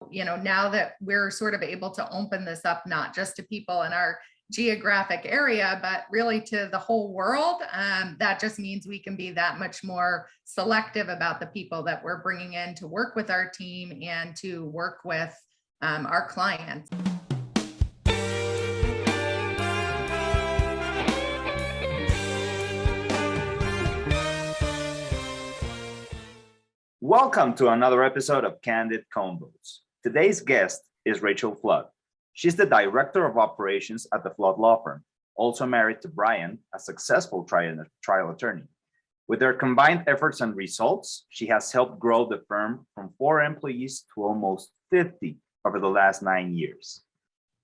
Now that we're sort of able to open this up, not just to people in our geographic area, but really to the whole world, that just means we can be that much more selective about the people that we're bringing in to work with our team and to work with our clients. Welcome to another episode of Candid Convos. Today's guest is Rachel Flood. She's the Director of Operations at the Flood Law Firm, also married to Brian, a successful trial attorney. With their combined efforts and results, she has helped grow the firm from 4 employees to almost 50 over the last 9 years.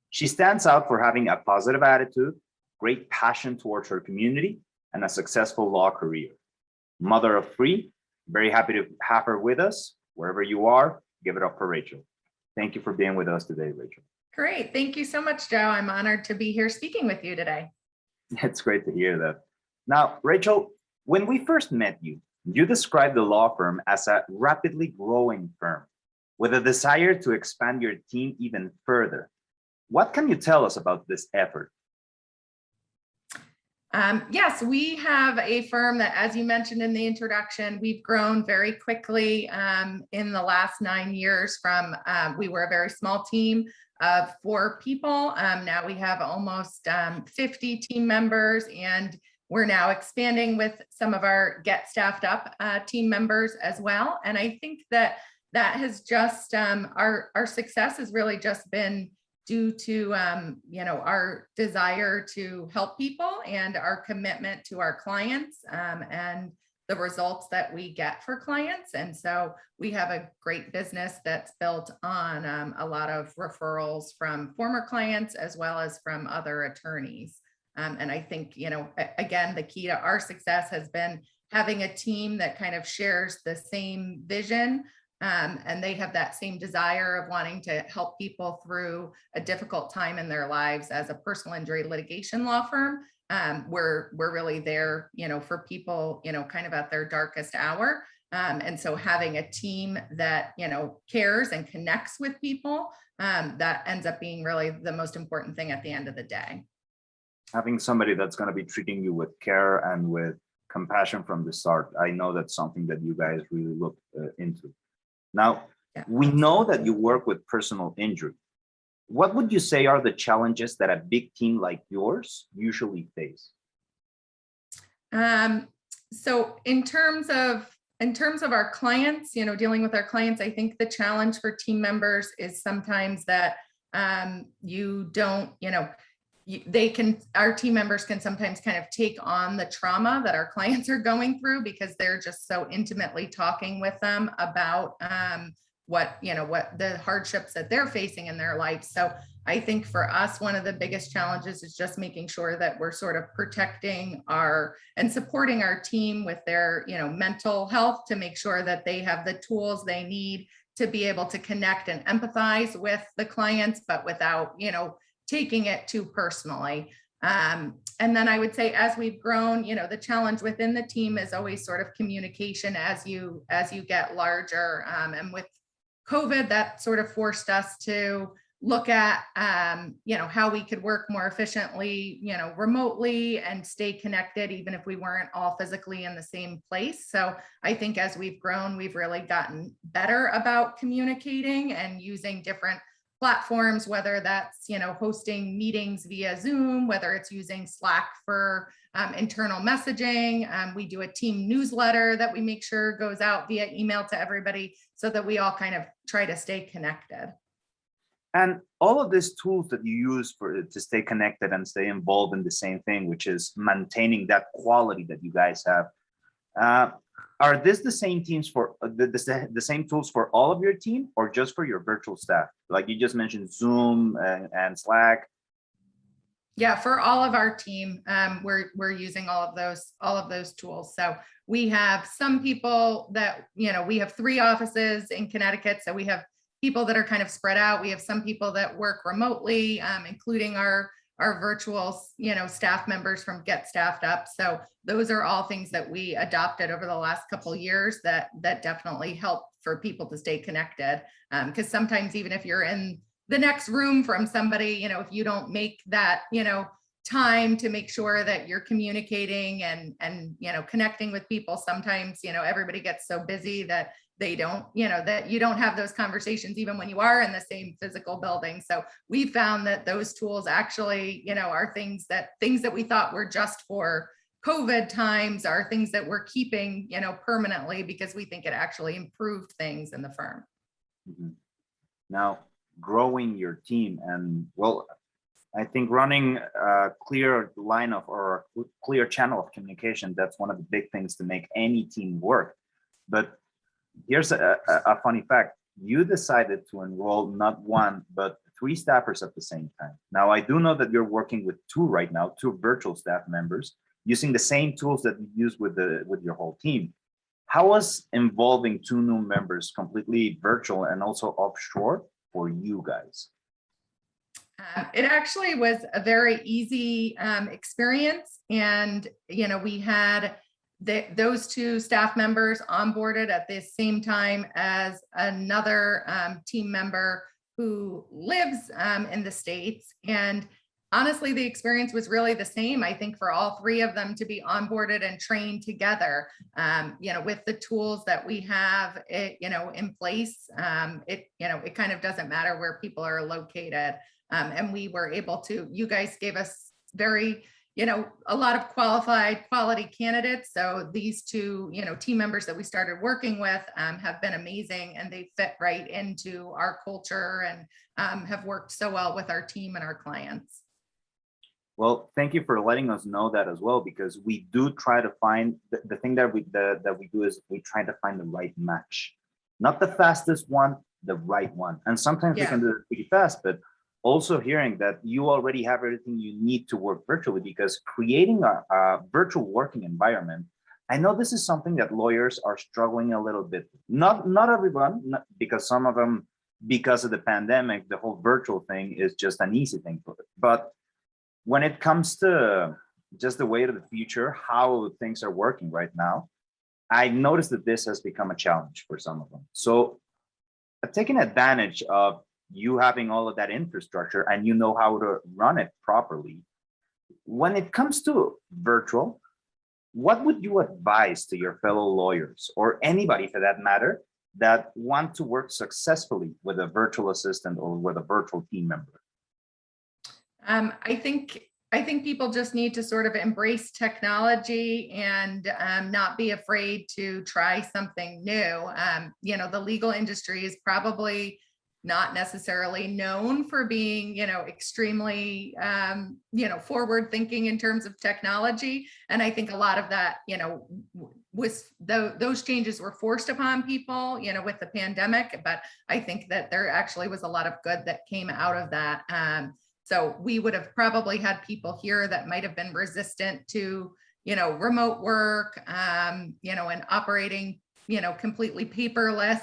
She stands out for having a positive attitude, great passion towards her community, and a successful law career. Mother of 3, very happy to have her with us. Wherever you are, give it up for Rachel. Thank you for being with us today, Rachel. Great. Thank you so much, Joe. I'm honored to be here speaking with you today. It's great to hear that. Now, Rachel, when we first met you, you described the law firm as a rapidly growing firm with a desire to expand your team even further. What can you tell us about this effort? Yes, we have a firm that, as you mentioned in the introduction, we've grown very quickly in the last 9 years from, we were a very small team of 4 people. Now we have almost 50 team members, and we're now expanding with some of our Get Staffed Up team members as well. And I think that has just, our success has really just been due to our desire to help people and our commitment to our clients and the results that we get for clients. And so we have a great business that's built on a lot of referrals from former clients as well as from other attorneys. And I think, again, the key to our success has been having a team that kind of shares the same vision. And they have that same desire of wanting to help people through a difficult time in their lives. As a personal injury litigation law firm, we're really there, for people, kind of at their darkest hour. And so having a team that, cares and connects with people, that ends up being really the most important thing at the end of the day. Having somebody that's going to be treating you with care and with compassion from the start, I know that's something that you guys really look into. Now, we know that you work with personal injury. What would you say are the challenges that a big team like yours usually face? So in terms of our clients, dealing with our clients, I think the challenge for team members is sometimes that you don't, our team members can sometimes kind of take on the trauma that our clients are going through because they're just so intimately talking with them about what the hardships that they're facing in their life. So I think for us, one of the biggest challenges is just making sure that we're sort of protecting and supporting our team with their, mental health, to make sure that they have the tools they need to be able to connect and empathize with the clients, but without, taking it too personally. And then I would say, as we've grown, the challenge within the team is always sort of communication as you get larger. And with COVID, that sort of forced us to look at, how we could work more efficiently, remotely and stay connected, even if we weren't all physically in the same place. So I think as we've grown, we've really gotten better about communicating and using different platforms, whether that's, hosting meetings via Zoom, whether it's using Slack for internal messaging. We do a team newsletter that we make sure goes out via email to everybody so that we all kind of try to stay connected. And all of these tools that you use to stay connected and stay involved in the same thing, which is maintaining that quality that you guys have, are this the same teams for the same tools for all of your team, or just for your virtual staff? Like you just mentioned, Zoom and Slack. Yeah, for all of our team, we're using all of those tools. So we have some people that, we have 3 offices in Connecticut. So we have people that are kind of spread out. We have some people that work remotely, including our virtual, staff members from Get Staffed Up. So those are all things that we adopted over the last couple of years that definitely help for people to stay connected. Because sometimes even if you're in the next room from somebody, if you don't make that, time to make sure that you're communicating and connecting with people, sometimes, everybody gets so busy that they don't, that you don't have those conversations even when you are in the same physical building. So we found that those tools actually, are things that we thought were just for COVID times are things that we're keeping, permanently, because we think it actually improved things in the firm. Mhm. Now, growing your team and, well, I think running a clear line of or a clear channel of communication, that's one of the big things to make any team work. But here's a funny fact. You decided to enroll not one, but 3 staffers at the same time. Now, I do know that you're working with 2 right now, 2 virtual staff members, using the same tools that you use with your whole team. How was involving 2 new members completely virtual and also offshore for you guys? It actually was a very easy experience. And, we had those 2 staff members onboarded at the same time as another team member who lives in the States. And honestly, the experience was really the same, I think, for all 3 of them to be onboarded and trained together, with the tools that we have, in place. It kind of doesn't matter where people are located. And we were able to, you guys gave us very, a lot of quality candidates. So these 2, team members that we started working with have been amazing, and they fit right into our culture and have worked so well with our team and our clients. Well, thank you for letting us know that as well, because we do try to find the thing that we do is we try to find the right match, not the fastest one, the right one. And sometimes we can do it pretty fast, but also hearing that you already have everything you need to work virtually, because creating a virtual working environment, I know this is something that lawyers are struggling a little bit. Not everyone, because some of them, because of the pandemic, the whole virtual thing is just an easy thing for them. But when it comes to just the way of the future, how things are working right now, I noticed that this has become a challenge for some of them. So taking advantage of you having all of that infrastructure and how to run it properly, when it comes to virtual, what would you advise to your fellow lawyers, or anybody for that matter, that want to work successfully with a virtual assistant or with a virtual team member? I think people just need to sort of embrace technology and not be afraid to try something new. The legal industry is probably not necessarily known for being, extremely, forward thinking in terms of technology. And I think a lot of that, those changes were forced upon people, with the pandemic. But I think that there actually was a lot of good that came out of that. So we would have probably had people here that might have been resistant to, remote work, and operating, completely paperless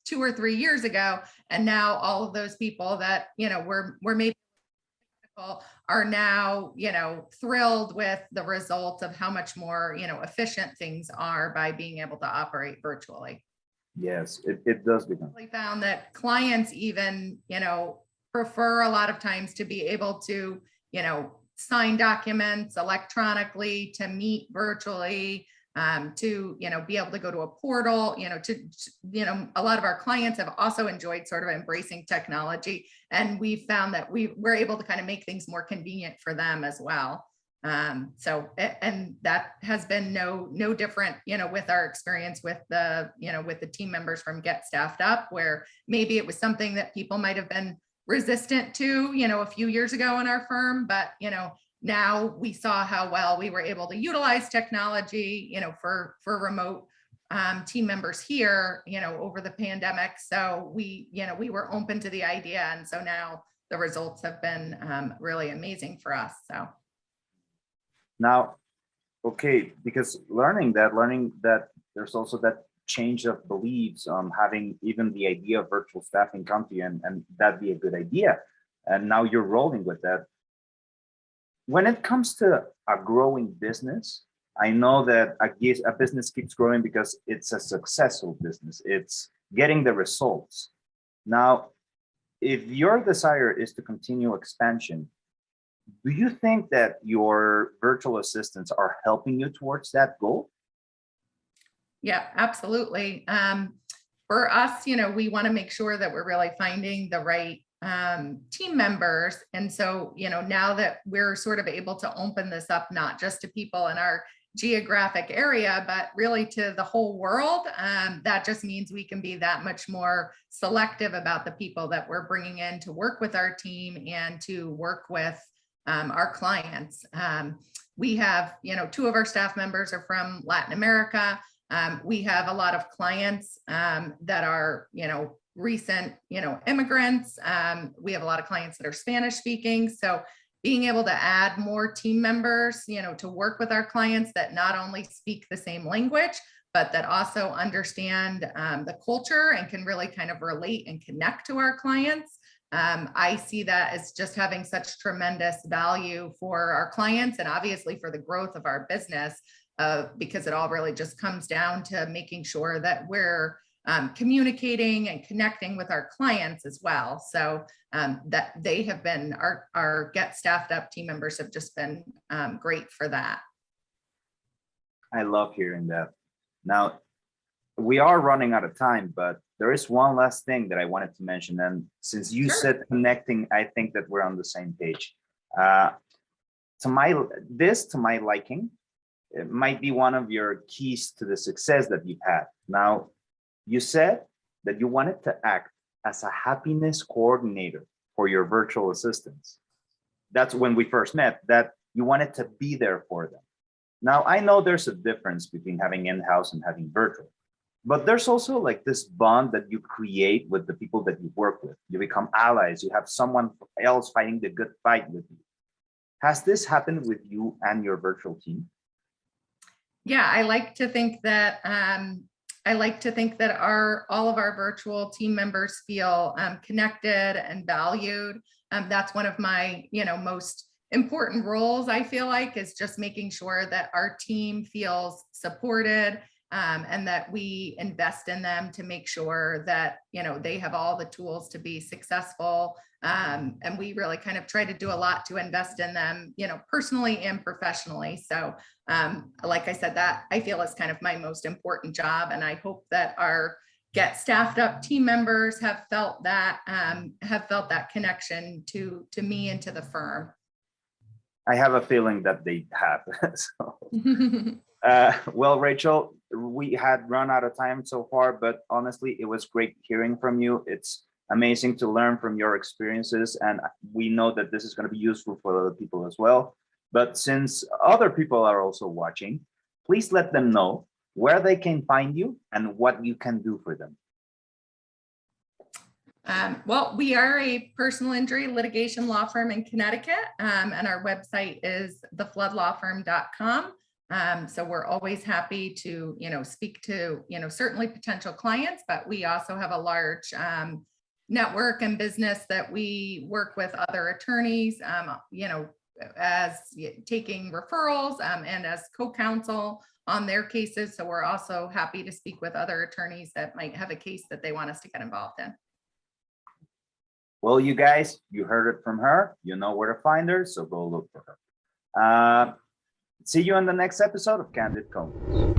2 or 3 years ago. And now all of those people that, were maybe are now, thrilled with the results of how much more, efficient things are by being able to operate virtually. Yes, it does become. We found that clients even, prefer a lot of times to be able to, sign documents electronically, to meet virtually, to, be able to go to a portal, a lot of our clients have also enjoyed sort of embracing technology, and we found that we're able to kind of make things more convenient for them as well. And that has been no different, with our experience with the team members from Get Staffed Up, where maybe it was something that people might have been resistant to, a few years ago in our firm, but, now we saw how well we were able to utilize technology, for remote team members here, over the pandemic. So we were open to the idea. And so now the results have been really amazing for us. So. Now, okay, because learning that there's also that change of beliefs on having even the idea of virtual staffing come to you and that'd be a good idea. And now you're rolling with that. When it comes to a growing business, I know that a business keeps growing because it's a successful business. It's getting the results. Now, if your desire is to continue expansion, do you think that your virtual assistants are helping you towards that goal? Yeah, absolutely. For us, we want to make sure that we're really finding the right team members. And so, now that we're sort of able to open this up, not just to people in our geographic area, but really to the whole world, that just means we can be that much more selective about the people that we're bringing in to work with our team and to work with our clients. We have, two of our staff members are from Latin America. We have a lot of clients that are, recent, immigrants. We have a lot of clients that are Spanish speaking. So being able to add more team members, to work with our clients that not only speak the same language, but that also understand the culture and can really kind of relate and connect to our clients. I see that as just having such tremendous value for our clients and obviously for the growth of our business, because it all really just comes down to making sure that we're communicating and connecting with our clients as well. So that they have been, our Get Staffed Up team members have just been great for that. I love hearing that. Now, we are running out of time, but there is one last thing that I wanted to mention. And since you Sure. said connecting, I think that we're on the same page. To my liking, it might be one of your keys to the success that you've had. Now, you said that you wanted to act as a happiness coordinator for your virtual assistants. That's when we first met, that you wanted to be there for them. Now, I know there's a difference between having in-house and having virtual, but there's also like this bond that you create with the people that you work with. You become allies. You have someone else fighting the good fight with you. Has this happened with you and your virtual team? Yeah, I like to think that all of our virtual team members feel connected and valued. That's one of my, most important roles, I feel like, is just making sure that our team feels supported, and that we invest in them to make sure that, they have all the tools to be successful. And we really kind of try to do a lot to invest in them, personally and professionally. So like I said, that I feel is kind of my most important job. And I hope that our Get Staffed Up team members have felt that connection to me and to the firm. I have a feeling that they have. So, well, Rachel, we had run out of time so far, but honestly, it was great hearing from you. It's amazing to learn from your experiences, and we know that this is going to be useful for other people as well. But since other people are also watching, please let them know where they can find you and what you can do for them. Well, we are a personal injury litigation law firm in Connecticut, and our website is thefloodlawfirm.com. So we're always happy to, speak to, certainly potential clients, but we also have a large network and business that we work with other attorneys, as taking referrals and as co-counsel on their cases. So we're also happy to speak with other attorneys that might have a case that they want us to get involved in. Well, you guys, you heard it from her. You know where to find her, so go look for her. See you on the next episode of Candid Convos.